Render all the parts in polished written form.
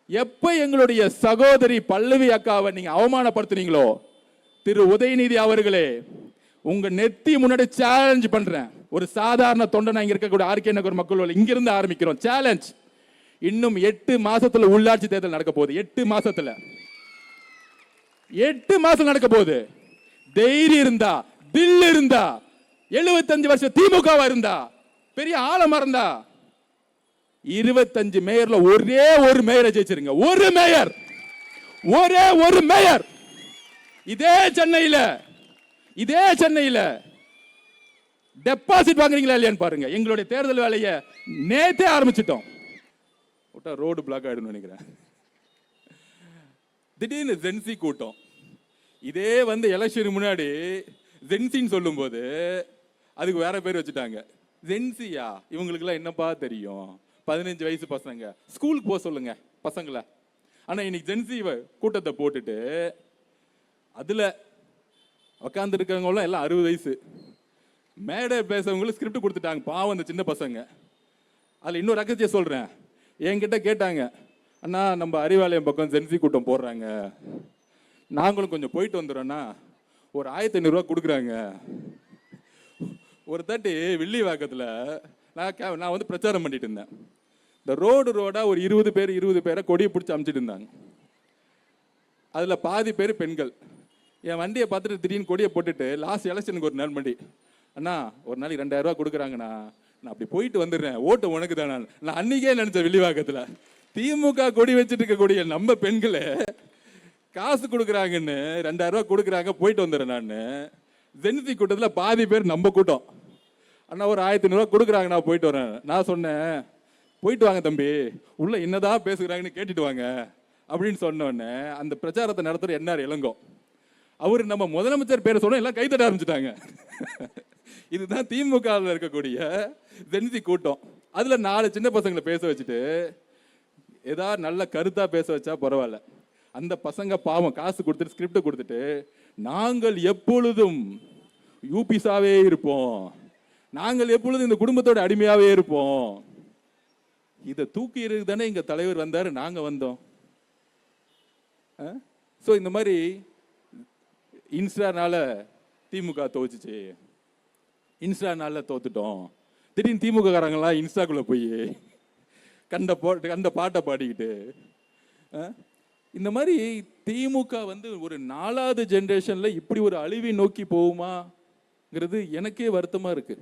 எப்ப எங்களுடைய சகோதரி பல்லவி அக்காவை நீங்க அவமானப்படுத்துனீங்களோ, திரு உதயநிதி அவர்களே, உங்க நெத்தி முன்னாடி சேலஞ்ச் பண்றேன். ஒரு சாதாரண தொண்டனா இங்க இருக்கக்கூடிய ஆர்கே நகர் மக்கள் இங்கிருந்து ஆரம்பிக்கிறோம் சேலஞ்ச். இன்னும் 8 மாசத்துல உள்ளாட்சி தேர்தல் நடக்க போகுது. 8 மாசத்துல 8 மாசம் நடக்க போகுது. தைரியம் இருந்தா, தில் இருந்தா, 75 வருஷம் திமுகவா இருந்தா, பெரிய ஆழமா இருந்தா 25 மேயர்ல ஒரே ஒரு மேயரை ஜெயிச்சிருங்க. ஒரு மேயர், ஒரே ஒரு மேயர். இதே சென்னையில டெபாசிட் வாங்குறீங்களா இல்லையான்னு பாருங்க. எங்களுடைய தேர்தல் வேலையை நேத்தே ஆரம்பிச்சிட்டோம். ரோடு பிளாக் ஆயிடும் நினைக்கிறேன். திடீர்னு ஜென்சி கூட்டம். இதே வந்து எலெக்ஷன் முன்னாடி ஜென்சின்னு சொல்லும் போது அதுக்கு வேற பேர் வச்சுட்டாங்க. ஜென்சியா, இவங்களுக்குலாம் என்னப்பா தெரியும்? 15 வயசு பசங்க, ஸ்கூலுக்கு போக சொல்லுங்க பசங்களை. ஆனா இன்னைக்கு ஜென்சி கூட்டத்தை போட்டுட்டு அதுல உட்கார்ந்து இருக்கிறவங்க எல்லாம் 60 வயசு மேடை பேசவங்களுக்கு ஸ்கிரிப்ட் கொடுத்துட்டாங்க. பாவம் அந்த சின்ன பசங்க. அதுல இன்னொரு ரகசியம் சொல்றேன். என்கிட்ட கேட்டாங்க, அண்ணா நம்ம அறிவாலயம் பக்கம் ஜென்சி கூட்டம் போடுறாங்க, நாங்களும் கொஞ்சம் போயிட்டு வந்துடுறோன்னா ஒரு 1500 ரூபா கொடுக்குறாங்க. ஒரு தாட்டி வில்லிவாக்கத்தில் நான் வந்து பிரச்சாரம் பண்ணிட்டு இருந்தேன். இந்த ரோடா ஒரு 20 பேரை கொடியை பிடிச்சி அமுச்சிட்டு இருந்தாங்க. அதில் பாதி பேர் பெண்கள். என் வண்டியை பார்த்துட்டு திடீர்னு கொடியை போட்டுட்டு லாஸ்ட் எலெக்ஷனுக்கு ஒரு நாள் மண்டி, அண்ணா ஒரு நாளைக்கு 2000 ரூபா கொடுக்குறாங்கண்ணா, நான் அப்படி போயிட்டு வந்துடுறேன், ஓட்டு உனக்கு தான். நான் அன்னைக்கே நினைச்சேன், வில்லிவாக்கத்தில் திமுக கொடி வச்சுட்டு இருக்கக்கூடிய நம்ம பெண்களே காசு கொடுக்குறாங்கன்னு 2000 ரூபா கொடுக்குறாங்க, போயிட்டு வந்துடுறேன். நான் ஜென்சி கூட்டத்தில் பாதி பேர் நம்ம கூட்டம். அண்ணா ஒரு 1500 ரூபா கொடுக்குறாங்க, நான் போயிட்டு வரேன். நான் சொன்னேன், போயிட்டு வாங்க தம்பி, உள்ள என்னதான் பேசுகிறாங்கன்னு கேட்டுட்டு வாங்க அப்படின்னு சொன்னோடனே அந்த பிரச்சாரத்தை நடத்துகிற என்ஆர் இளங்கோ அவர் நம்ம முதலமைச்சர் பேரை சொன்ன எல்லாம் கைத்தட்ட ஆரம்பிச்சுட்டாங்க. இதுதான் திமுகவில் இருக்கக்கூடிய ஜென்சி கூட்டம். அதில் 4 சின்ன பசங்களை பேச வச்சுட்டு ஏதாவது நல்ல கருத்தாக பேச வச்சா பரவாயில்ல. அந்த பசங்க பாவம் காசு கொடுத்துட்டு ஸ்கிரிப்ட் கொடுத்துட்டு நாங்கள் எப்பொழுதும் யூபிஸாவே இருப்போம், நாங்கள் எப்பொழுதும் இந்த குடும்பத்தோட அடிமையாவே இருப்போம். இதை தூக்கி இருக்கு தானே எங்க தலைவர் வந்தாரு, நாங்க வந்தோம். ஸோ இந்த மாதிரி இன்ஸ்டானால திமுக தோச்சுச்சு, இன்ஸ்டானால தோத்துட்டோம். திடீர்னு திமுக காரங்களாம் இன்ஸ்டாக்குள்ள போய் கண்ட பாட்டை பாடிக்கிட்டு இந்த மாதிரி திமுக வந்து ஒரு 4வது ஜெனரேஷன்ல இப்படி ஒரு அழிவை நோக்கி போகுமாங்கிறது எனக்கே வருத்தமா இருக்கு,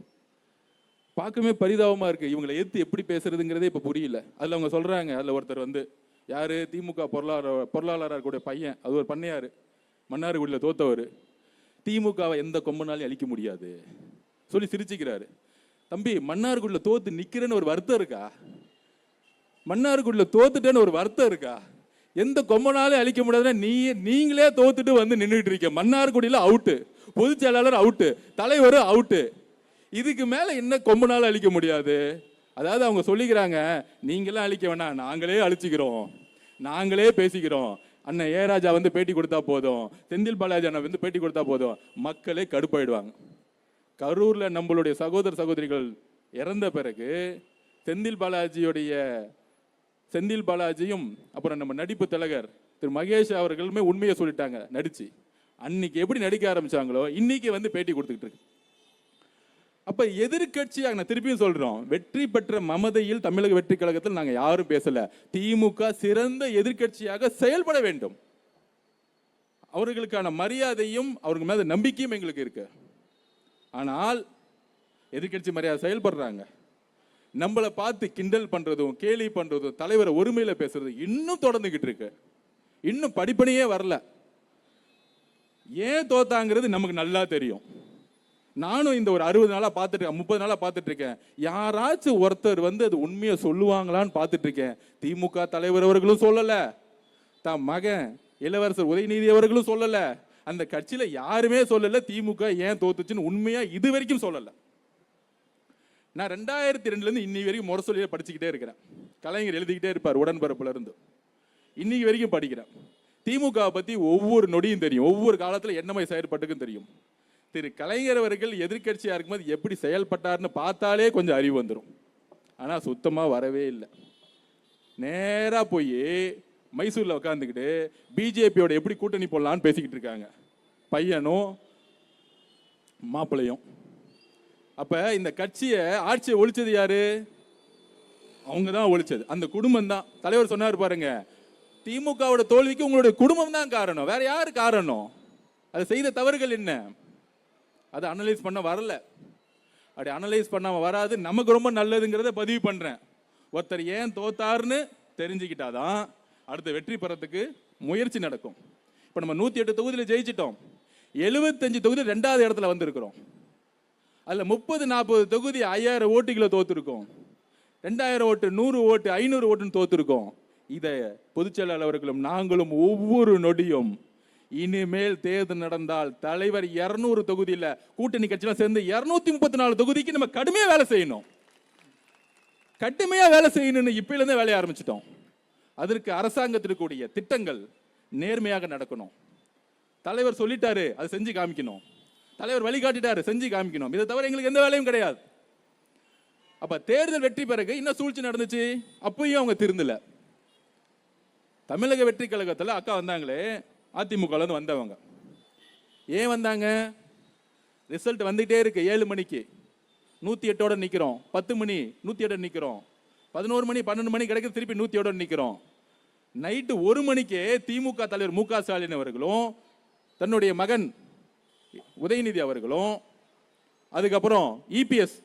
பார்க்கவே பரிதாபமா இருக்கு. இவங்களை எதிர்த்து எப்படி பேசுறதுங்கிறதே இப்ப புரியல. அதுல அவங்க சொல்றாங்க, அதுல ஒருத்தர் வந்து யாரு, திமுக பொருளாளர் கூட பையன், அது ஒரு பண்ணையாரு, மன்னார்குடியில் தோத்தவர், திமுகவை எந்த கொம்பனாலையும் அழிக்க முடியாது சொல்லி சிரிச்சுக்கிறாரு. தம்பி, மன்னார்குடியில் தோத்து நிக்கிறேன்னு ஒரு வருத்தம் இருக்கா? மன்னார்குடியில் தோத்துட்டேன்னு ஒரு வருத்தம் இருக்கா? எந்த கொம்பனாலே அழிக்க முடியாதுன்னா நீங்களே தோத்துட்டு வந்து நின்றுட்டு இருக்க. மன்னார்குடியில் அவுட்டு, பொதுச் செயலாளர் அவுட்டு, தலைவர் அவுட்டு, இதுக்கு மேல என்ன கொம்பனால அழிக்க முடியாது? அதாவது அவங்க சொல்லிக்கிறாங்க, நீங்களாம் அழிக்க வேணாம், நாங்களே அழிச்சுக்கிறோம், நாங்களே பேசிக்கிறோம். அண்ணன் ஏராஜா வந்து பேட்டி கொடுத்தா போதும், செந்தில் பாலாஜி அண்ணன் வந்து பேட்டி கொடுத்தா போதும், மக்களே கடுப்பாயிடுவாங்க. கரூர்ல நம்மளுடைய சகோதர சகோதரிகள் இறந்த பிறகு செந்தில் பாலாஜியும் அப்புறம் நம்ம நடிப்பு திலகர் திரு மகேஷ் அவர்களுமே உண்மையை சொல்லிட்டாங்க நடிச்சு. அன்னைக்கு எப்படி நடிக்க ஆரம்பிச்சாங்களோ இன்னைக்கு வந்து பேட்டி கொடுத்துக்கிட்டு இருக்கு. அப்ப எதிர்கட்சியாக நான் திருப்பியும் சொல்றோம், வெற்றி பெற்ற மமதையில் தமிழக வெற்றி கழகத்தில் நாங்க யாரும் பேசல. திமுக சிறந்த எதிர்கட்சியாக செயல்பட வேண்டும். அவர்களுக்கான மரியாதையும் அவர்கள் மேல நம்பிக்கையும் எங்களுக்கு இருக்கு. ஆனால் எதிர்கட்சி மரியாதை செயல்படுறாங்க, நம்மளை பார்த்து கிண்டல் பண்றதும் கேலி பண்றதும் தலைவரை ஒருமையில பேசுறது இன்னும் தொடர்ந்துகிட்டு இருக்கு. இன்னும் படிப்பனையே வரல. ஏன் தோத்தாங்கிறது நமக்கு நல்லா தெரியும். நானும் இந்த ஒரு 60 நாளா பார்த்துட்டு 30 நாளா பார்த்துட்டு இருக்கேன். யாராச்சும் ஒருத்தர் வந்து அது உண்மையை சொல்லுவாங்களான்னு பார்த்துட்டு இருக்கேன். திமுக தலைவர் அவர்களும் சொல்லல, தான் மகன் இளவரசர் உதயநிதி அவர்களும் சொல்லல, அந்த கட்சியில யாருமே சொல்லல திமுக ஏன் தோத்துச்சுன்னு உண்மையா இது வரைக்கும் சொல்லல. நான் 2002 இருந்து இன்னைக்கு வரைக்கும் முரசொலியை படிச்சுக்கிட்டே இருக்கிறேன். கலைஞர் எழுதிக்கிட்டே இருப்பார் உடன்பரப்புல இருந்து, இன்னைக்கு வரைக்கும் படிக்கிறேன். திமுக பத்தி ஒவ்வொரு நொடியும் தெரியும், ஒவ்வொரு காலத்துல என்ன மாதிரி செயல்பட்டுக்கும் தெரியும். திரு கலைஞர் அவர்கள் எதிர்கட்சியா இருக்கும்போது எப்படி செயல்பட்டார்னு பார்த்தாலே கொஞ்சம் அறிவு வந்துடும். ஆனா சுத்தமா வரவே இல்லை. நேரா போய் மைசூர்ல உட்காந்துக்கிட்டு பிஜேபியோட எப்படி கூட்டணி போடலான்னு பேசிக்கிட்டு இருக்காங்க, பையனும் மாப்பிள்ளையும். அப்ப இந்த கட்சியை ஆட்சியை ஒழிச்சது யாரு? அவங்க தான் ஒழிச்சது, அந்த குடும்பம் தான். தலைவர் சொன்னார் பாருங்க, திமுகவோட தோல்விக்கு உங்களுடைய குடும்பம் தான் காரணம், வேற யாரு காரணம்? அது செய்த தவறுகள் என்ன? அதை அனலைஸ் பண்ண வரல. அப்படி அனலைஸ் பண்ணாம வராது, நமக்கு ரொம்ப நல்லதுங்கிறத பதிவு பண்றேன். ஒருத்தர் ஏன் தோத்தாருன்னு தெரிஞ்சுக்கிட்டாதான் அடுத்த வெற்றி பெறத்துக்கு முயற்சி நடக்கும். இப்போ நம்ம 108 தொகுதியில் ஜெயிச்சிட்டோம், 75 தொகுதி 2வது இடத்துல வந்திருக்கிறோம். அதில் 30-40 தொகுதி 5000 ஓட்டுகளை தோத்துருக்கோம், 2000 ஓட்டு, 100 ஓட்டு, 500 ஓட்டுன்னு தோத்துருக்கோம். இதை பொதுச்செயலாளர் அவர்களும் நாங்களும் ஒவ்வொரு நொடியும், இனிமேல் தேர்தல் நடந்தால் தலைவர் 200 தொகுதியில் கூட்டணி கட்சியெல்லாம் சேர்ந்து 234 தொகுதிக்கு நம்ம கடுமையாக வேலை செய்யணும், கடுமையாக வேலை செய்யணும்னு இப்பயிலிருந்தே வேலையை ஆரம்பிச்சிட்டோம். அதற்கு அரசாங்கத்திற்குரிய திட்டங்கள் நேர்மையாக நடக்கணும். தலைவர் சொல்லிட்டாரு, அதை செஞ்சு காமிக்கணும். தலைவர் வழிகாட்டிட்டாரு, செஞ்சு காமிக்கணும். இதை தவிர எங்களுக்கு எந்த வேலையும் கிடையாது. அப்ப தேர்தல் வெற்றி பிறகு இன்னும் சூழ்ச்சி நடந்துச்சு, அப்பயும் அவங்க திருந்தல. தமிழக வெற்றி கழகத்தில் அக்கா வந்தாங்களே, அதிமுக வந்தவங்க ஏன் வந்தாங்க? ரிசல்ட் வந்துகிட்டே இருக்கு, 7 மணிக்கு 108ஓட நிற்கிறோம், 10 மணி 108 நிற்கிறோம், 11 மணி 12 மணி கிடைக்குது, திருப்பி 108 நிற்கிறோம். நைட்டு 1 மணிக்கே திமுக தலைவர் மு க ஸ்டாலின் அவர்களும் தன்னுடைய மகன் உதயநிதி அவர்களும் அதுக்கப்புறம் இபிஎஸ்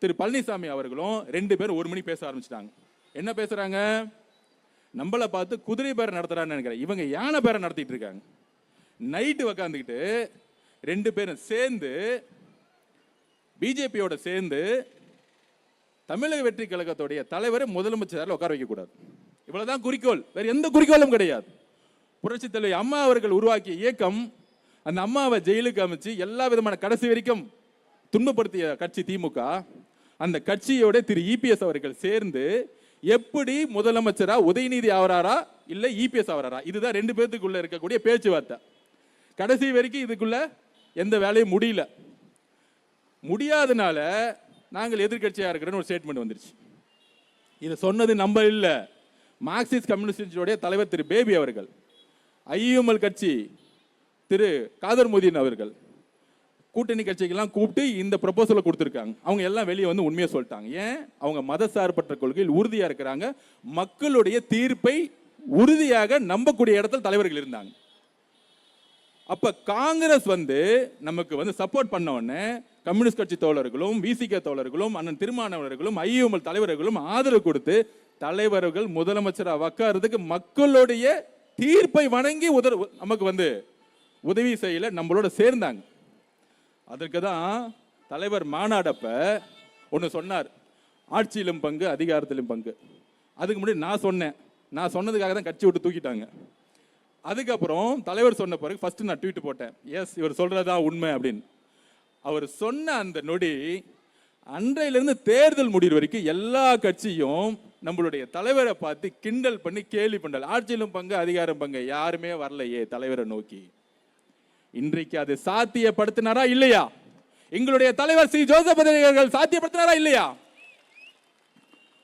திரு பழனிசாமி அவர்களும் 2 பேரும் 1 மணி பேச ஆரம்பிச்சிட்டாங்க. என்ன பேசுறாங்க? நம்மளை பார்த்து குதிரை பேரை நடத்துறான்னு நினைக்கிறேன், இவங்க யானை பேரை நடத்திட்டு இருக்காங்க. நைட்டு உக்காந்துக்கிட்டு 2 பேரும் சேர்ந்து பிஜேபியோட சேர்ந்து தமிழக வெற்றி கழகத்துடைய தலைவரை முதலமைச்சர் உட்கார வைக்கக்கூடாது. இவ்வளவுதான் குறிக்கோள், வேற எந்த குறிக்கோளும் கிடையாது. புரட்சி தலைவர் அம்மா அவர்கள் உருவாக்கிய இயக்கம், அந்த அம்மாவை ஜெயிலுக்கு அமைச்சு எல்லா விதமான கடைசி வரைக்கும் துன்பப்படுத்திய கட்சி திமுக. அந்த கட்சியோட திரு இபிஎஸ் அவர்கள் சேர்ந்து எப்படி முதலமைச்சரா உதயநிதி ஆவராரா இல்ல இபிஎஸ் ஆவராரா, இதுதான் 2 பேர்த்துக்குள்ள இருக்கக்கூடிய பேச்சுவார்த்தை. கடைசி வரைக்கும் இதுக்குள்ள எந்த வேலையும் முடியல. முடியாதனால நாங்கள் எதிர்கட்சியா இருக்கிறோன்னு ஒரு ஸ்டேட்மெண்ட் வந்துருச்சு. இதை சொன்னது நம்ம இல்ல, மார்க்சிஸ்ட் கம்யூனிஸ்ட் தலைவர் திரு பேபி அவர்கள், ஐயுஎம்எல் கட்சி திரு காதர் மொய்தீன் அவர்கள் கூட்டணி கட்சிகள்லாம் கூப்பிட்டு இந்த ப்ரொபோசலை கொடுத்துருக்காங்க. அவங்க எல்லாம் வெளியே வந்து உண்மையை சொல்லிட்டாங்க. ஏன்? அவங்க மதசார்பற்ற கொள்கையில் உறுதியா இருக்கிறாங்க, மக்களுடைய தீர்ப்பை உறுதியாக நம்பக்கூடிய இடத்துல தலைவர்கள் இருந்தாங்க. அப்ப காங்கிரஸ் நமக்கு சப்போர்ட் பண்ண உடனே கம்யூனிஸ்ட் கட்சி தோழர்களும் விசிக தோழர்களும் அண்ணன் திருமாவளவர்களும் ஐயுஎம்எல் தலைவர்களும் ஆதரவு கொடுத்து தலைவர்கள் முதலமைச்சராக உட்கார்றதுக்கு மக்களுடைய தீர்ப்பை வணங்கி நமக்கு உதவி செய்யல, நம்மளோட சேர்ந்தாங்க. அதற்கு தான் தலைவர் மாநாடப்ப ஒன்று சொன்னார், ஆட்சியிலும் பங்கு அதிகாரத்திலும் பங்கு. அதுக்கு முன்னாடி நான் சொன்னதுக்காக தான் கட்சி விட்டு தூக்கிட்டாங்க. அதுக்கப்புறம் தலைவர் சொன்ன பிறகு ஃபர்ஸ்ட் நான் ட்வீட் போட்டேன், எஸ் இவர் சொல்றதா உண்மை அப்படின்னு. அவர் சொன்ன அந்த நொடி அன்றையிலிருந்து தேர்தல் முடிவு வரைக்கும் எல்லா கட்சியும் நம்மளுடைய தலைவரை பார்த்து கிண்டல் பண்ணி கேலி பண்ணல. ஆட்சியிலும் பங்கு அதிகாரம் பங்கு யாருமே வரலையே தலைவரை நோக்கி. இன்றைக்கு அது சாத்தியப்படுத்தினாரா இல்லையா? எங்களுடைய தலைவர் சி ஜோசப் அவர்கள் சாத்தியப்படுத்தினாரா இல்லையா?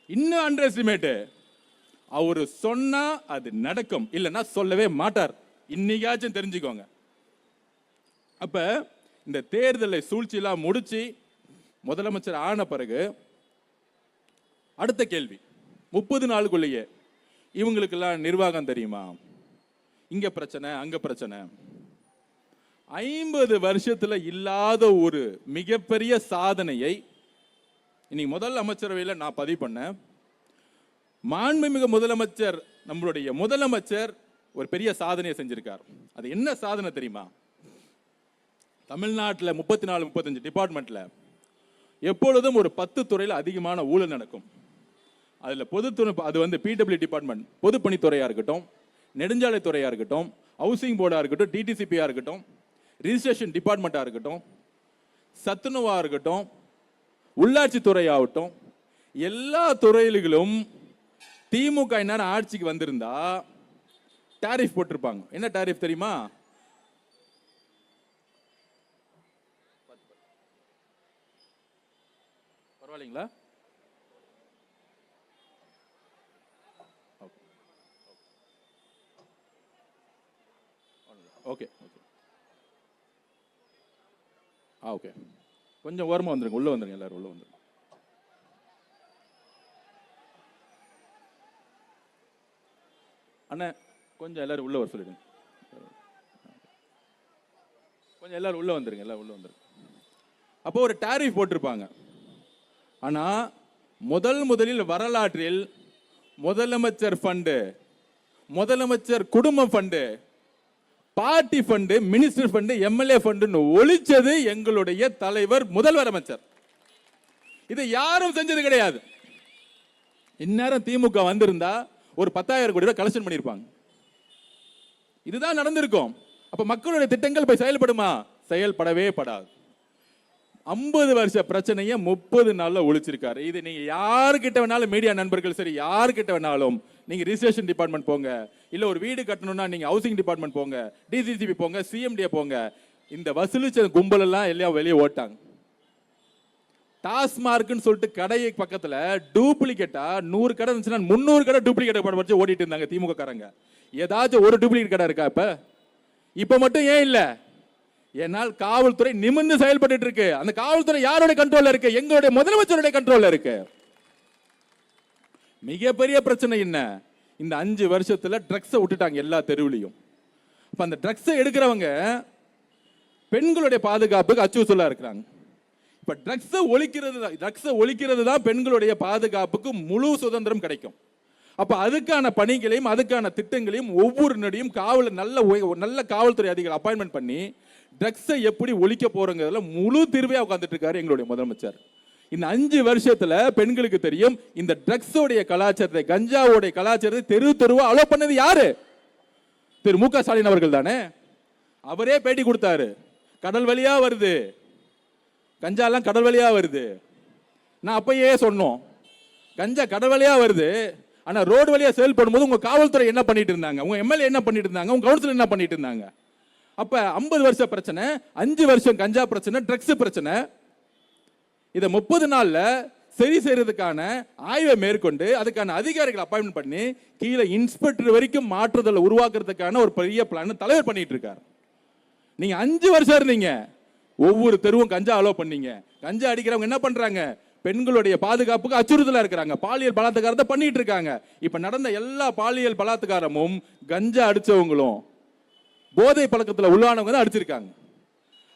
இன்னும் அண்டர் எஸ்டிமேட். அவரு சொன்னா அது நடக்கும், இல்லைன்னா சொல்லவே மாட்டார். இன்னைக்காச்சும் தெரிஞ்சுக்கோங்க. அப்ப இந்த தேர்தலை சூழ்ச்சியெல்லாம் முடிச்சு முதலமைச்சர் ஆன பிறகு அடுத்த கேள்வி, 30 நாளுக்குள்ளேயே இவங்களுக்கெல்லாம் நிர்வாகம் தெரியுமா? இங்க பிரச்சனை அங்க பிரச்சனை. 50 வருஷத்துல இல்லாத ஒரு மிகப்பெரிய சாதனையை இன்னைக்கு முதல் அமைச்சரவையில் நான் பதிவு பண்ணேன். மாண்புமிகு முதலமைச்சர், நம்மளுடைய முதலமைச்சர் ஒரு பெரிய சாதனையை செஞ்சிருக்கார். அது என்ன சாதனை தெரியுமா? தமிழ்நாட்டில் 34-35 டிபார்ட்மெண்ட்ல எப்பொழுதும் ஒரு 10 துறையில் அதிகமான ஊழல் நடக்கும். அதுல பொதுத்துறை, அது பிடபிள்யூ டிபார்ட்மெண்ட், பொதுப்பணித்துறையா இருக்கட்டும், நெடுஞ்சாலைத்துறையா இருக்கட்டும், ஹவுசிங் போர்டா இருக்கட்டும், டிடிசிபியா இருக்கட்டும், ரிஜிஸ்ட்ரேஷன் டிபார்ட்மெண்டா இருக்கட்டும், சத்துணவா இருக்கட்டும், உள்ளாட்சி துறையாகட்டும், எல்லா துறையிலும் திமுக என்ன ஆட்சிக்கு வந்திருந்தா டாரிஃப் போட்டிருப்பாங்க. என்ன டாரிஃப் தெரியுமா? பரவாயில்லைங்களா? ஓகே ஓகே ஓகே, கொஞ்சம் ஓரமாக வந்துருங்க, உள்ளே வந்துருங்க, எல்லாரும் உள்ளே வந்துருங்க. அண்ணா கொஞ்சம் எல்லாரும் உள்ளே வர சொல்லிடுங்க, கொஞ்சம் எல்லாரும் உள்ளே வந்துருங்க, எல்லாரும் உள்ளே வந்துருங்க. அப்போ ஒரு டாரிஃப் போட்டிருப்பாங்க. ஆனால் முதலில் வரலாற்றில் முதலமைச்சர் ஃபண்டு, முதலமைச்சர் குடும்ப fund, party fund, minister fund, MLA ஃபண்டுன்னு ஒழிச்சது எங்களுடைய தலைவர் முதல்வர் அமைச்சர். இதை யாரும் செஞ்சது கிடையாது. இந்நேரம் திமுக வந்திருந்தா ஒரு 10,000 கோடி ரூபாய் கலெக்ஷன் பண்ணியிருப்பாங்க. இதுதான் நடந்திருக்கும். அப்ப மக்களுடைய திட்டங்கள் போய் செயல்படுமா? செயல்படவே படாது. 50 வருஷ பிரச்சனையை 30 நாள்ல ஒழிச்சிருக்காரு. இது நீங்க யாருக்கிட்ட வேணாலும், மீடியா நண்பர்கள் சரி, யாருக்கிட்ட வேணாலும், நீங்க ரிஜிஸ்ட்ரேஷன் டிபார்ட்மெண்ட் போங்க, இல்ல ஒரு வீடு கட்டணும்னா நீங்க ஹவுசிங் டிபார்ட்மெண்ட் போங்க, டிசிசிபி போங்க, சிஎம்டிஏ போங்க, இந்த வசூலிச்ச கும்பல் எல்லாம் எல்லாம் வெளியே ஓட்டாங்க. டாஸ்மார்க்னு சொல்லிட்டு கடையை பக்கத்துல டூப்ளிகேட்டா 100 கடை இருந்துச்சுன்னா 300 கடை டூப்ளிகேட் படிச்சு ஓட்டிட்டு இருந்தாங்க திமுக காரங்க. ஏதாச்சும் ஒரு டூப்ளிகேட் கடை இருக்கா இப்ப மட்டும் ஏன் இல்ல? ஏனால் காவல்துறை நிமிர்ந்து செயல்பட்டு இருக்கு. அந்த காவல்துறை யாரோட கண்ட்ரோல்ல இருக்கு? எங்களுடைய முதலமைச்சருடைய கண்ட்ரோல்ல இருக்கு. மிகப்பெரிய பிரச்சனை என்ன? இந்த 5 வருஷத்துல ட்ரக்ஸை விட்டுட்டாங்க எல்லா தெருவிலையும். அப்ப அந்த ட்ரக்ஸை எடுக்கிறவங்க பெண்களுடைய பாதுகாப்புக்கு அச்சுறுத்தலா இருக்கிறாங்க. இப்ப ட்ரக்ஸை ஒழிக்கிறது தான் பெண்களுடைய பாதுகாப்புக்கு முழு சுதந்திரம் கிடைக்கும். அப்ப அதுக்கான பணிகளையும் அதுக்கான திட்டங்களையும் ஒவ்வொரு நொடியும் நல்ல காவல்துறை அதிகாரி அப்பாயின்மெண்ட் பண்ணி ட்ரக்ஸை எப்படி ஒழிக்க போறங்கிறதுல முழு தீர்வையா உட்கார்ந்துட்டு இருக்காரு எங்களுடைய முதலமைச்சர். இந்த 5 வருஷத்துல பெண்களுக்கு தெரியும் இந்த ட்ரக்ஸோடைய கலாச்சாரத்தை, கஞ்சாவோடைய கலாச்சாரத்தை தெருவா அலோ பண்ணது யாரு? திரு மு க ஸ்டாலின் அவர்கள் தானே. அவரே பேட்டி கொடுத்தாரு. கடல் வழியா வருது, கஞ்சாலாம் கடல் வழியா வருது. நான் அப்பயே சொன்னோம், கஞ்சா கடல் வழியா வருது, ஆனா ரோடு வழியா சேல் பண்ணும்போது உங்க காவல்துறை என்ன பண்ணிட்டு இருந்தாங்க, உங்க எம்எல்ஏ என்ன பண்ணிட்டு இருந்தாங்க, உங்க கவுன்சிலர் என்ன பண்ணிட்டு இருந்தாங்க? அப்ப 50 வருஷ பிரச்சனை, 5 வருஷம் கஞ்சா பிரச்சனை, ட்ரக்ஸ் பிரச்சனை, இதை 30 நாள்ல சரி செய்யறதுக்கான ஆய்வை மேற்கொண்டு அதுக்கான அதிகாரிகளை அப்பாயின்மெண்ட் பண்ணி கீழே இன்ஸ்பெக்டர் வரைக்கும் மாற்றுதலை உருவாக்குறதுக்கான ஒரு பெரிய பிளான் தலைவர் பண்ணிட்டு இருக்காரு. நீங்க 5 வருஷம் இருந்தீங்க, ஒவ்வொரு தெருவும் கஞ்சா அலோ பண்ணீங்க. கஞ்சா அடிக்கிறவங்க என்ன பண்றாங்க? பெண்களுடைய பாதுகாப்புக்கு அச்சுறுத்தலா இருக்கிறாங்க, பாலியல் பலாத்காரத்தை பண்ணிட்டு இருக்காங்க. இப்ப நடந்த எல்லா பாலியல் பலாத்காரமும் கஞ்சா அடிச்சவங்களும் போதை பழக்கத்துல உள்ளானவங்க தான் அடிச்சிருக்காங்க.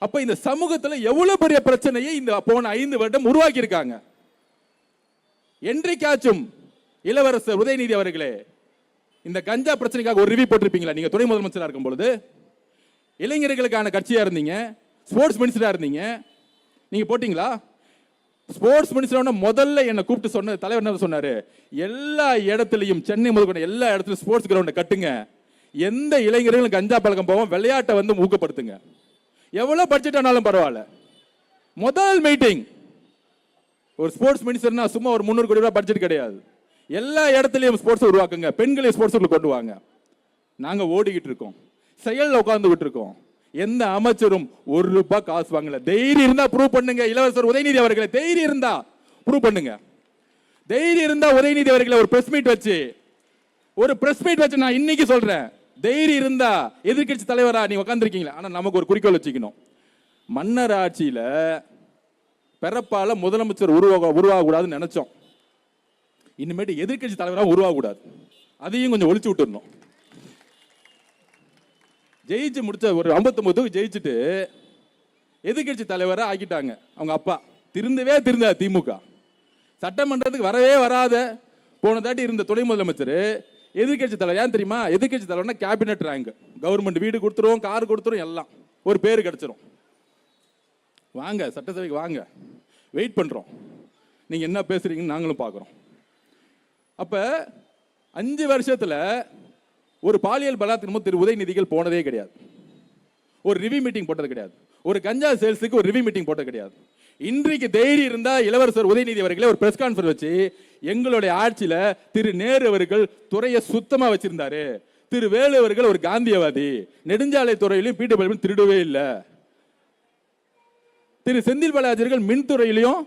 அப்ப இந்த சமூகத்துல எவ்வளவு பெரிய பிரச்சனையை இந்த போன 5 வருடம் உருவாக்கி இருக்காங்க. என்றைக்காச்சும் இளவரசர் உதயநிதி அவர்களே இந்த கஞ்சா பிரச்சனைக்காக ஒரு ரிவ்யூ போட்டிருப்பீங்களா? நீங்க துணை முதலமைச்சரா இருக்கும் பொழுது இளைஞர்களுக்கான கட்சியா இருந்தீங்க, ஸ்போர்ட்ஸ் மினிஸ்டரா இருந்தீங்க, நீங்க போட்டீங்களா? ஸ்போர்ட்ஸ் மினிஸ்டர் முதல்ல என்ன கூப்பிட்டு சொன்ன தலைவர் என்ன சொன்னாரு? எல்லா இடத்துலையும், சென்னை முதல் எல்லா இடத்துலையும் ஸ்போர்ட்ஸ் கிரவுண்டை கட்டுங்க, எந்த இளைஞர்களும் கஞ்சா பழக்கம் போவோம், விளையாட்டை வந்து ஊக்கப்படுத்துங்க. எவ்வளவு பட்ஜெட் ஆனாலும் பரவாயில்ல. முதல் மீட்டிங் ஒரு ஸ்போர்ட்ஸ் மினிஸ்டர்னா சும்மா ஒரு 300 கோடி ரூபாய் பட்ஜெட் கிடையாது. எல்லா இடத்துலையும் ஸ்போர்ட்ஸ் உருவாக்குங்க, பெண்களை ஸ்போர்ட்ஸ் கொண்டு வாங்க. நாங்க ஓடிக்கிட்டு இருக்கோம், செயல் உட்கார்ந்துகிட்டு இருக்கோம். எந்த அமைச்சரும் 1 ரூபாய் காசு வாங்கல. தைரியம் இருந்தா ப்ரூவ் பண்ணுங்க இளவரசர் உதயநிதி அவர்களை, தைரியம் இருந்தா ப்ரூவ் பண்ணுங்க. தைரியம் இருந்தா உதயநிதி அவர்களை ஒரு பிரஸ் மீட் வச்சு நான் இன்னைக்கு சொல்றேன், தைரியம் இருந்தா எதிர்கட்சி தலைவரா நீ உட்கார்ந்துருக்கீங்களா? ஆனா நமக்கு ஒரு குறிக்கோள் வச்சுக்கணும். மன்னர் ஆட்சியில பிறப்பால முதலமைச்சர் உருவாகக்கூடாதுன்னு நினைச்சோம். இனிமேட்டு எதிர்கட்சி தலைவரா உருவாகக்கூடாது, அதையும் கொஞ்சம் ஒழிச்சு விட்டுறணும். ஜெயிச்சு முடிச்ச ஒரு 59 ஜெயிச்சுட்டு எதிர்கட்சி தலைவரை ஆக்கிட்டாங்க அவங்க அப்பா. திருந்தா திமுக சட்டமன்றத்துக்கு வரவே வராத போன தாட்டி இருந்த துணை முதலமைச்சர் எதிர்கட்சி தலைவர். ஏன் தெரியுமா? எதிர்கட்சி தலைவர்னா கேபினெட் ரேங்க், கவர்மெண்ட் வீடு கொடுத்துரும், கார் கொடுத்துரும், எல்லாம் ஒரு பேர் கிடைச்சிரும். வாங்க சட்டசபைக்கு வாங்க, வெயிட் பண்றோம், நீங்க என்ன பேசுறீங்கன்னு நாங்களும் பார்க்குறோம். அப்ப 5 வருஷத்துல ஒரு பாலியல் பலாத்காரம் திரு உதயநிதிகள் போனதே கிடையாது, ஒரு ரிவ்யூ மீட்டிங் போட்டது கிடையாது, ஒரு கஞ்சா சேல்ஸுக்கு ஒரு ரிவ்யூ மீட்டிங் போட்டது கிடையாது. இன்றைக்கு தைரியம் இருந்தா இளவரசர் உதயநிதி அவர்களே ஒரு பிரஸ் கான்ஃபரன்ஸ் வச்சு எங்களுடைய ஆட்சியில திரு நேரு அவர்கள் துறையை சுத்தமா வச்சிருந்தாரு, திரு வேலு அவர்கள் ஒரு காந்தியவாதி, நெடுஞ்சாலை துறையிலும் பிடபிள்யூ திருடவே இல்லை, திரு செந்தில் பாலாஜிகள் மின்துறையிலையும்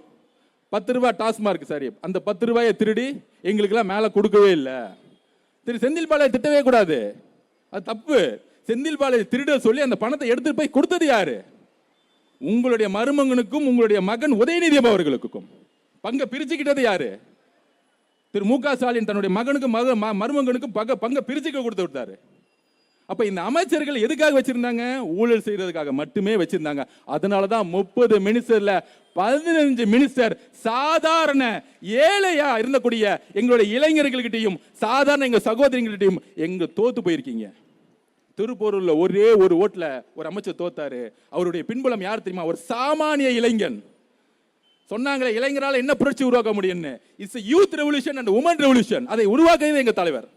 10 ரூபாய் டாஸ்மார்க் சாரி அந்த 10 ரூபாயை திருடி எங்களுக்கு எல்லாம் மேல கொடுக்கவே இல்லை. திரு செந்தில் பாலாஜி திட்டவே கூடாது, அது தப்பு. செந்தில் பாலாஜி திருட சொல்லி அந்த பணத்தை எடுத்துட்டு போய் கொடுத்தது யாரு? உங்களுடைய மருமகனுக்கும் உங்களுடைய மகன் உதயநிதி அவர்களுக்கும் பங்கை பிரிச்சுக்கிட்டது யாரு? திரு மு.க. ஸ்டாலின் தன்னுடைய மகனுக்கும் மருமகனுக்கும் பங்கை பிரிச்சுக்க கொடுத்து விட்டாரு. அப்ப இந்த அமைச்சர்கள் எதுக்காக வச்சிருந்தாங்க? ஊழல் செய்யறதுக்காக மட்டுமே வச்சிருந்தாங்க. அதனாலதான் 30 மினிஸ்டர்ல 15 மினிஸ்டர் சாதாரண ஏழையா இருந்தக்கூடிய எங்களுடைய இளைஞர்கள்கிட்டையும் சாதாரண எங்க சகோதரிகள்கிட்டையும் எங்க தோத்து போயிருக்கீங்க. திருப்பூர்ல ஒரே ஒரு ஓட்டுல ஒரு அமைச்சர் தோத்தாரு. அவருடைய பின்புலம் யார் தெரியுமா? ஒரு சாமானிய இளைஞன். சொன்னாங்களே இளைஞரால் என்ன புரட்சி உருவாக்க முடியும்னு. It's youth revolution and woman revolution. அதை உருவாக்குறது எங்க தலைவர்.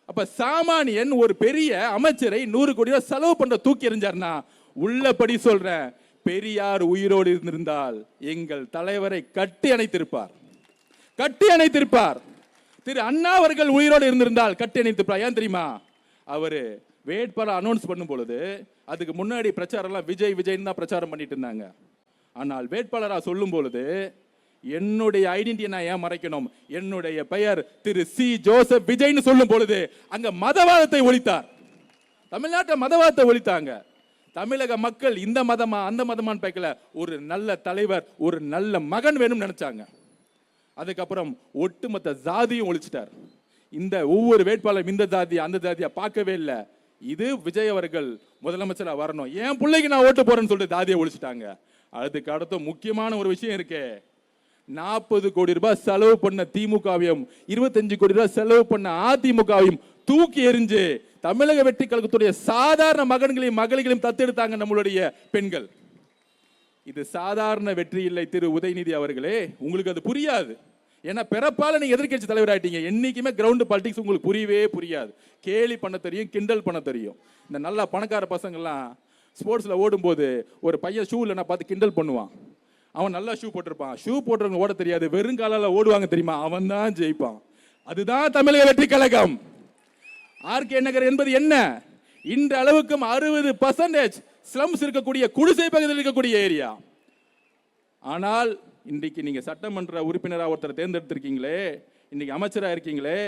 அப்ப சாமானியன் ஒரு பெரிய அமைச்சரை 100 கோடி ரூபாய் செலவு பண்ற தூக்கி எறிஞ்சார்னா, உள்ளபடி சொல்றேன், பெரியார் உயிரோடு இருந்திருந்தால் எங்கள் தலைவரை கட்டி அணைத்திருப்பார். கட்டி அணைத்திருப்பார். திரு அண்ணா அவர்கள் உயிரோடு இருந்திருந்தால் கட்டி அணைத்திருப்பார். ஏன் தெரியுமா? அவரு வேட்பாளர் அனௌன்ஸ் பண்ணும் பொழுது அதுக்கு முன்னாடி பிரச்சாரம் எல்லாம் விஜய் விஜய்னு தான் பிரச்சாரம் பண்ணிட்டு இருந்தாங்க. ஆனால் வேட்பாளராக சொல்லும் பொழுது என்னுடைய ஐடென்டிட்டியை நான் ஏன் மறைக்கணும்? என்னுடைய பெயர் திரு சி ஜோசப் விஜய்னு சொல்லும் பொழுது அங்க மதவாதத்தை ஒழித்தார். தமிழ்நாட்டில் மதவாதத்தை ஒழித்தாங்க. தமிழக மக்கள் இந்த மதமா அந்த மதமான்னு பார்க்கல, ஒரு நல்ல தலைவர், ஒரு நல்ல மகன் வேணும்னு நினைச்சாங்க. அதுக்கப்புறம் ஒட்டுமொத்த ஜாதியும் ஒழிச்சிட்டார். இந்த ஒவ்வொரு வேட்பாளரும் இந்த ஜாதியா அந்த ஜாதியா பார்க்கவே இல்லை. இது விஜய் அவர்கள் முதலமைச்சரா வரணும், என் பிள்ளைக்கு நான் ஓட்டு போறேன்னு சொல்லிட்டு ஜாதியை ஒழிச்சிட்டாங்க. அதுக்கு அடுத்த முக்கியமான ஒரு விஷயம் இருக்கு. 40 கோடி ரூபாய் செலவு பண்ண திமுகவையும் 25 கோடி ரூபாய் செலவு பண்ண அதிமுகவையும் தூக்கி எறிஞ்சு தமிழக வெற்றி கழகத்துடைய சாதாரண மகன்களையும் மகள்களையும் தத்தெடுத்தாங்க நம்மளுடைய பெண்கள். இது சாதாரண வெற்றி இல்லை திரு உதயநிதி அவர்களே. உங்களுக்கு அது புரியாது. ஏன்னா பிறப்பால நீங்க எதிர்க்கட்சி தலைவர் ஆயிட்டீங்க. என்னைக்குமே கிரவுண்ட் பாலிடிக்ஸ் உங்களுக்கு புரியவே புரியாது. கேலி பண்ண தெரியும், கிண்டல் பண்ண தெரியும். இந்த நல்ல பணக்கார பசங்கள்லாம் ஸ்போர்ட்ஸ்ல ஓடும் போது ஒரு பையன் ஷூ இல்லைன்னா பார்த்து கிண்டல் பண்ணுவான். அவன் நல்லா ஷூ போட்டிருப்பான். ஷூ போட்டுறவங்க ஓட தெரியாது, வெறும் காலால ஓடுவாங்க தெரியுமா? அவன் தான் ஜெயிப்பான். அதுதான் தமிழக வெற்றி கழகம். ஆர்கே நகர் என்பது என்ன? இந்த அளவுக்கும் 60% ஸ்லம்ஸ் இருக்கக்கூடிய குடிசை பகுதியில் இருக்கக்கூடிய ஏரியா. ஆனால் இன்றைக்கு நீங்க சட்டமன்ற உறுப்பினராக ஒருத்தர் தேர்ந்தெடுத்திருக்கீங்களே, இன்னைக்கு அமைச்சராக இருக்கீங்களே,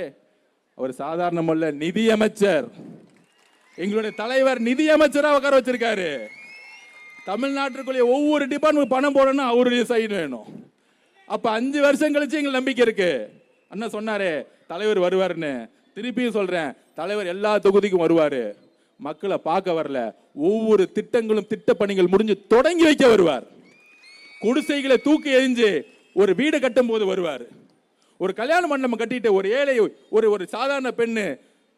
அவர் சாதாரணமல்ல, நிதி அமைச்சர். எங்களுடைய தலைவர் நிதி அமைச்சராக உட்கார வச்சிருக்காரு. தமிழ்நாட்டுக்குள்ளே ஒவ்வொரு டிபார்ட்மெண்ட் பணம் போடணும், அவருடைய சைன் வேணும். அப்ப 5 வருஷம் கழிச்சு எங்களுக்கு நம்பிக்கை இருக்கு. அண்ணா சொன்னாரே தலைவர் வருவாருன்னு, திருப்பியும் சொல்றேன், தலைவர் எல்லா தொகுதிக்கும் வருவாரு. மக்களை பார்க்க வரல, ஒவ்வொரு திட்டங்களும் திட்ட பணிகள் முடிஞ்சு தொடங்கி வைக்க வருவார். குடிசைகளை தூக்கி எறிஞ்சு ஒரு வீடு கட்டும் போது வருவார். ஒரு கல்யாண மண்டபம் கட்டிட்டு ஒரு ஏழை ஒரு சாதாரண பெண்ணு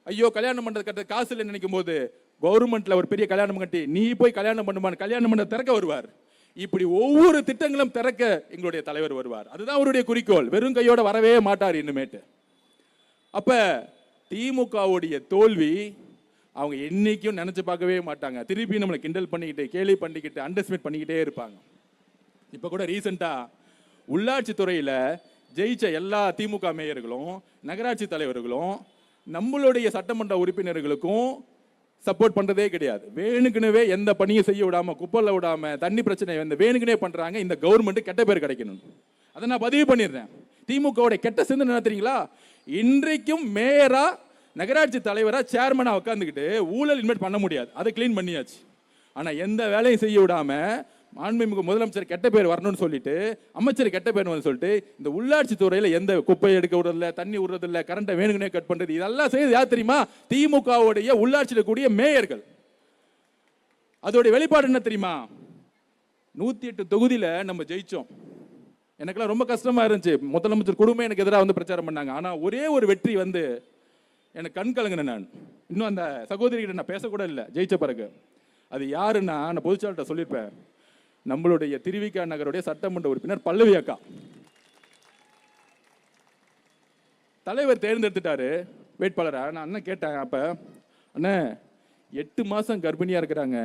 ஐயோ கல்யாணம் பண்றது கட்ட காசு இல்லைன்னு நினைக்கும் போது கவர்மெண்ட்ல ஒரு பெரிய கல்யாணம் கட்டி நீ போய் கல்யாணம் பண்ணுமான்னு கல்யாண மண்டபம் திறக்க வருவார். இப்படி ஒவ்வொரு திட்டங்களும் திறக்க எங்களுடைய தலைவர் வருவார். அதுதான் அவருடைய குறிக்கோள். வெறும் கையோட வரவே மாட்டார் இனிமேட்டு. அப்ப திமுகவுடைய தோல்வி அவங்க என்னைக்கும் நினைச்சு பார்க்கவே மாட்டாங்க. திருப்பி நம்மளை கிண்டல் பண்ணிக்கிட்டு கேலி பண்ணிக்கிட்டு அண்டர்ஸ்டிமேட் பண்ணிக்கிட்டே இருப்பாங்க. இப்ப கூட ரீசெண்டா உள்ளாட்சி துறையில ஜெயிச்ச எல்லா திமுக மேயர்களும் நகராட்சி தலைவர்களும் நம்மளுடைய சட்டமன்ற உறுப்பினர்களுக்கும் சப்போர்ட் பண்றதே கிடையாது. வேணுக்குனவே எந்த பணியும் செய்ய விடாம, குப்பைல விடாம, தண்ணி பிரச்சனை வேணுக்குனே பண்றாங்க. இந்த கவர்மெண்ட் கெட்ட பேர் கிடைக்கணும். அதை நான் பதிவு பண்ணிடுறேன். திமுகவுடைய கெட்ட சிந்தனை என்ன தெரியுங்களா? இன்றைக்கும் மேயரா நகராட்சி தலைவரா சேர்மனா உட்காந்துக்கிட்டு ஊழல் இன்வெஸ்ட் பண்ண முடியாது, அதை கிளீன் பண்ணியாச்சு. ஆனா எந்த வேலையும் செய்ய விடாம மாண்புமிகு முதலமைச்சர் கெட்ட பேர் வரணும்னு சொல்லிட்டு, அமைச்சர் கெட்ட பேர் வந்து சொல்லிட்டு, இந்த உள்ளாட்சி துறையில எந்த குப்பையை எடுக்க விடுறதில்ல, தண்ணி விடுறதில்ல, கரண்ட்டை வேணுங்கனே கட் பண்றது, இதெல்லாம் செய்து யார் தெரியுமா? திமுகவுடைய உள்ளாட்சியில் கூடிய மேயர்கள். அதோட வெளிப்பாடு என்ன தெரியுமா? 108 தொகுதியில நம்ம ஜெயிச்சோம். எனக்கெல்லாம் ரொம்ப கஷ்டமா இருந்துச்சு. முதலமைச்சர் குடும்பம் எனக்கு எதிராக வந்து பிரச்சாரம் பண்ணாங்க. ஆனா ஒரே ஒரு வெற்றி வந்து எனக்கு கண் கலங்கினேன். நான் இன்னும் அந்த சகோதரிகிட்ட நான் பேசக்கூட இல்லை ஜெயிச்ச பிறகு. அது யாருன்னா, நான் பொதுச்சாளர்கிட்ட சொல்லியிருப்பேன், நம்மளுடைய திருவிக நகருடைய சட்டமன்ற உறுப்பினர் பல்லவி அக்கா. தலைவர் தேர்ந்தெடுத்துட்டாரு வேட்பாளரா. நான் அண்ணன் கேட்டேன், அப்ப அண்ணே 8 மாசம் கர்ப்பிணியா இருக்கிறாங்க,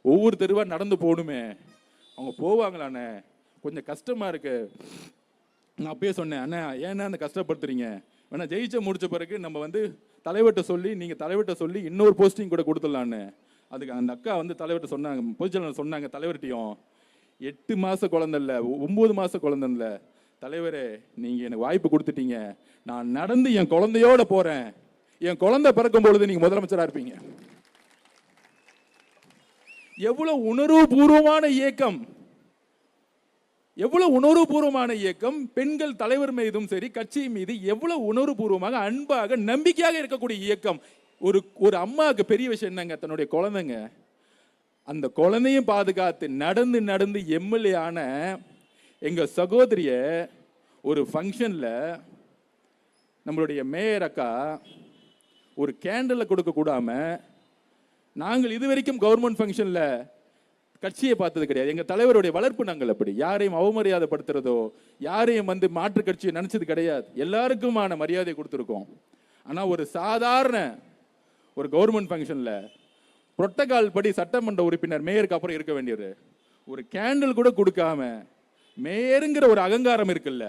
ஒவ்வொரு தெருவா நடந்து போகணுமே, அவங்க போவாங்களாண்ணே, கொஞ்சம் கஷ்டமா இருக்கு. நான் அப்பயே சொன்னேன், அண்ணா ஏன்னா அந்த கஷ்டப்படுத்துறீங்க, வேணா ஜெயிச்ச முடிச்ச பிறகு நம்ம வந்து தலைவர்கிட்ட சொல்லி, நீங்க தலைவர்கிட்ட சொல்லி இன்னொரு போஸ்டிங் கூட கொடுத்துடலான்னு. அதுக்கு அந்த அக்கா வந்து தலைவர்கிட்ட சொன்னாங்க, பொதுச்செயலாளர் சொன்னாங்க தலைவர்கிட்டையும், 8 மாச குழந்தை இல்லை, 9 மாச குழந்தை இல்லை, தலைவரே நீங்க எனக்கு வாய்ப்பு கொடுத்துட்டீங்க, நான் நடந்து என் குழந்தையோட போறேன், என் குழந்தை பிறக்கும் பொழுது நீங்க முதலமைச்சரா இருப்பீங்க. எவ்வளவு உணர்வுபூர்வமான இயக்கம், எவ்வளவு உணர்வுபூர்வமான இயக்கம். பெண்கள் தலைவர் மீதும் சரி, கட்சி மீது எவ்வளவு உணர்வுபூர்வமாக, அன்பாக, நம்பிக்கையாக இருக்கக்கூடிய இயக்கம். ஒரு அம்மாவுக்கு பெரிய விஷயம் என்னங்க, தன்னுடைய குழந்தைங்க, அந்த குழந்தையும் பாதுகாத்து நடந்து நடந்து எம்எல்ஏ ஆன எங்க சகோதரிய ஒரு ஃபங்க்ஷன்ல நம்மளுடைய மேயர் அக்கா ஒரு கேண்டலை கொடுக்க கூடாம, நாங்கள் இதுவரைக்கும் கவர்மெண்ட் ஃபங்க்ஷன்ல கட்சியை பார்த்தது கிடையாது. எங்க தலைவருடைய வளர்ப்பு நாங்கள் அப்படி யாரையும் அவமரியாதைப்படுத்துறதோ, யாரையும் மாற்று கட்சியை நினைச்சது கிடையாது. எல்லாருக்குமான மரியாதை கொடுத்துருக்கோம். ஆனா ஒரு சாதாரண ஒரு கவர்மெண்ட் ஃபங்க்ஷன்ல புரோட்டோகால் படி சட்டமன்ற உறுப்பினர் மேயருக்கு அப்புறம் இருக்க வேண்டியது ஒரு கேண்டில் கூட கொடுக்காம, மேயருங்கிற ஒரு அகங்காரம் இருக்குல்ல,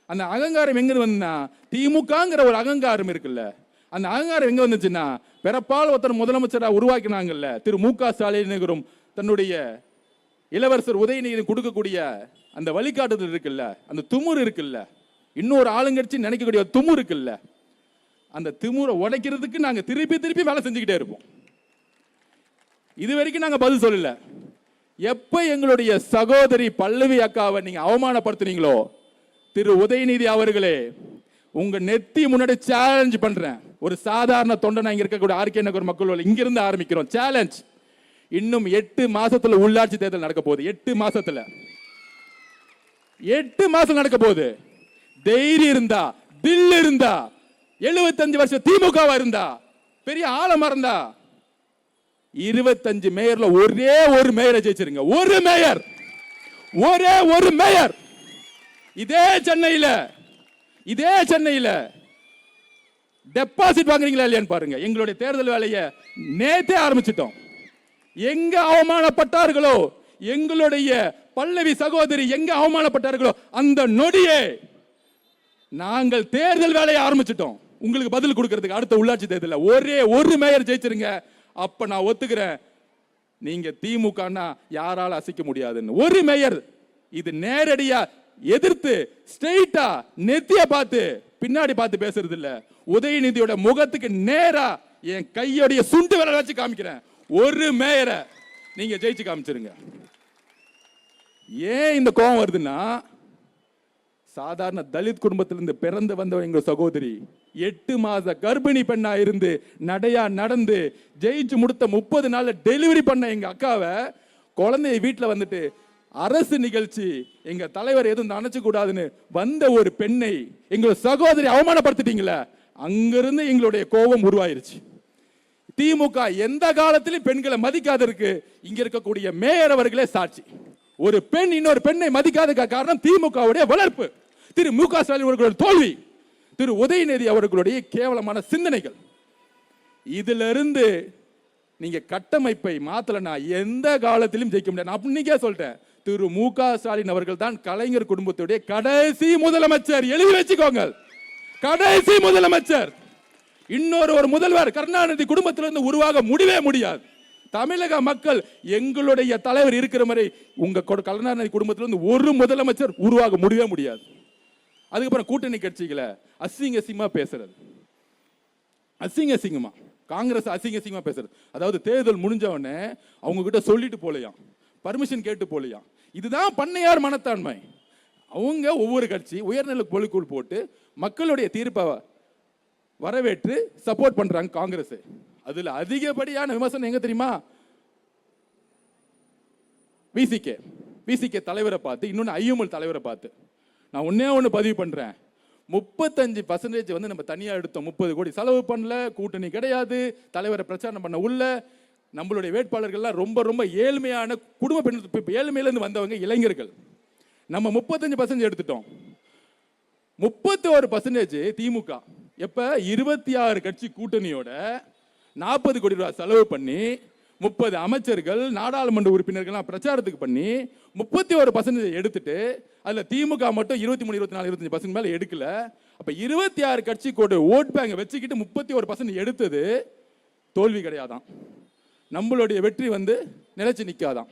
அந்த அகங்காரம் எங்க வந்துன்னா திமுகங்கிற ஒரு அகங்காரம் இருக்குல்ல, அந்த அகங்காரம் எங்க வந்துச்சுன்னா பிறப்பால் ஒருத்தர் முதலமைச்சராக உருவாக்கினாங்கல்ல திரு மு.க. ஸ்டாலின் தன்னுடைய இளவரசர் உதயநிதி கொடுக்கக்கூடிய அந்த வழிகாட்டுதல் இருக்குல்ல, அந்த துமுறு இருக்குல்ல, இன்னொரு ஆளுங்கட்சி நினைக்கக்கூடிய துமுறு இருக்குல்ல, அந்த திமுறை உடைக்கிறதுக்கு நாங்க திருப்பி திருப்பி வேலை செஞ்சுக்கிட்டே இருப்போம். இது வரைக்கும் நாங்க பதில் சொல்லல. எப்ப எங்களுடைய சகோதரி பல்லவி அக்காவை நீங்க அவமானப்படுத்துனீங்களோ, திரு உதயநிதி அவர்களே, உங்க நெத்தி முன்னாடி சேலஞ்ச் பண்றேன். ஒரு சாதாரண தொண்டனா இங்க இருக்கக்கூடிய ஆர்கே நகர் மக்கள் இங்கிருந்து ஆரம்பிக்கிறோம் சேலஞ்ச். இன்னும் 8 மாசத்துல உள்ளாட்சி தேர்தல் நடக்க போகுது. 8 மாசத்துல 8 மாசம் நடக்க போகுது. தைரியம் இருந்தா, தில் இருந்தா, 75 வருஷம் திமுகவா இருந்தா, பெரிய ஆழமா இருந்தா 25 மேயர்ல ஒரே ஒரு மேயரை ஜெயிச்சிருங்க. ஒரு மேயர், ஒரே ஒரு மேயர். இதே சென்னையில டெபாசிட் வாங்குறீங்களா இல்லையான்னு பாருங்க. எங்களுடைய தேர்தல் வேலையை நேத்தே ஆரம்பிச்சிட்டோம். எங்க அவமானப்பட்டார்களோ, எங்களுடைய பல்லவி சகோதரி எங்க அவமானப்பட்டார்களோ, அந்த நொடியே நாங்கள் தேர்தல் வேலையை ஆரம்பிச்சிட்டோம். உங்களுக்கு பதில் கொடுக்கிறதுக்கு அடுத்த உள்ளாட்சி தேர்தலில் ஒரே ஒரு மேயர் ஜெயிச்சிருங்க. அப்ப நான் ஒத்துக்கிறேன், நீங்க திமுகனா யாரால அசைக்க முடியாதுன்னு. ஒரு மேயர். இது நேரடியா எதிர்த்து ஸ்ட்ரெயிட்டா நெத்திய பார்த்து பின்னாடி பார்த்து பேசுறது இல்ல. உதயநிதியோட முகத்துக்கு நேரா என் கையோடைய சுண்டு விரல் வச்சு காமிக்கிறேன். ஒரு மேயரை நீங்க ஜெயிச்சு காமிச்சிருங்க. ஏன் இந்த கோபம் வருதுன்னா, சாதாரண தலித் குடும்பத்திலிருந்து பிறந்து வந்த எங்க சகோதரி 8 மாத கர்ப்பிணி பெண்ணா இருந்து நடையா நடந்து ஜெயிச்சு முடித்த 30 நாள்ல டெலிவரி பண்ண எங்க அக்காவை குழந்தைய வீட்டுல வந்துட்டு அரசு நிகழ்ச்சி எங்க தலைவர் எதுவும் நினைச்சு கூடாதுன்னு வந்த ஒரு பெண்ணை எங்க சகோதரி அவமானப்படுத்திட்டீங்களே, அங்கிருந்து எங்களுடைய கோபம் உருவாயிருச்சு. திமுக எந்த காலத்திலும் பெண்களை மதிக்காதற்கு இங்க இருக்கக்கூடிய மேயர் அவர்களே சாட்சி. ஒரு பெண் இன்னொரு பெண்ணை மதிக்காத காரணம் திமுகவுடைய வளர்ப்பு, திரு மு.க. ஸ்டாலின் அவர்களுடைய தோல்வி, திரு உதயநிதி அவர்களுடைய கேவலமான சிந்தனைகள். இதுல இருந்து நீங்க கட்டமைப்பை மாத்தலனா எந்த காலத்திலும் ஜெயிக்க முடியாது. நான் இன்னைக்கே சொல்லிட்டேன், திரு மு.க. ஸ்டாலின் அவர்கள் தான் கலைஞர் குடும்பத்துடைய கடைசி முதலமைச்சர். எழுதி வச்சுக்கோங்க, கடைசி முதலமைச்சர். இன்னொரு ஒரு முதல்வர் கருணாநிதி குடும்பத்திலிருந்து உருவாக முடியவே முடியாது. தமிழக மக்கள் எங்களுடைய தலைவர் இருக்கிற மாதிரி உங்க கருணாநிதி குடும்பத்திலிருந்து ஒரு முதலமைச்சர் உருவாக முடியவே முடியாது. அதுக்கப்புறம் கூட்டணி கட்சிகளை அசிங்கமா பேசுறது, அசிங்கமா காங்கிரஸ் அசிங்கமா பேசுறது. அதாவது தேர்தல் முடிஞ்ச உடனே அவங்க கிட்ட சொல்லிட்டு போலையாம், பர்மிஷன் கேட்டு போலையாம். இதுதான் பண்ணையார் மனத்தாண்மை. அவங்க ஒவ்வொரு கட்சி உயர்நிலை பொலிக்குள் போட்டு மக்களுடைய தீர்ப்பை வரவேற்று சப்போர்ட் பண்றாங்க காங்கிரஸ். அதுல அதிகப்படியான விமர்சனம் எங்க தெரியுமா, விசிகே தலைவரை பார்த்து, இன்னொன்னு ஐஎம்எல் தலைவரை பார்த்து. நான் ஒண்ணு பதிவு பண்றேன், 35% நம்ம தனியா எடுத்தோம். 30 கோடி செலவு பண்ணல, கூட்டணி கிடையாது, தலைவரை பிரச்சாரம் பண்ண உள்ள. நம்மளுடைய வேட்பாளர்கள்லாம் ரொம்ப ரொம்ப ஏழ்மையான குடும்ப பெண், ஏழ்மையிலிருந்து வந்தவங்க இளைஞர்கள். நம்ம 35% எடுத்துட்டோம். 31% திமுக. எப்ப 26 கட்சி கூட்டணியோட 40 கோடி ரூபாய் செலவு பண்ணி 30 அமைச்சர்கள் நாடாளுமன்ற உறுப்பினர்கள் பிரச்சாரத்துக்கு பண்ணி 31% எடுத்துட்டு, அதுல திமுக மட்டும் 23, 24, 25% மேல எடுக்கல. அப்ப 26 கட்சி கோடு ஓட் பேங்க் வச்சுக்கிட்டு 31% எடுத்தது தோல்வி கிடையாதான். நம்மளுடைய வெற்றி நிலைச்சு நிக்காதான்.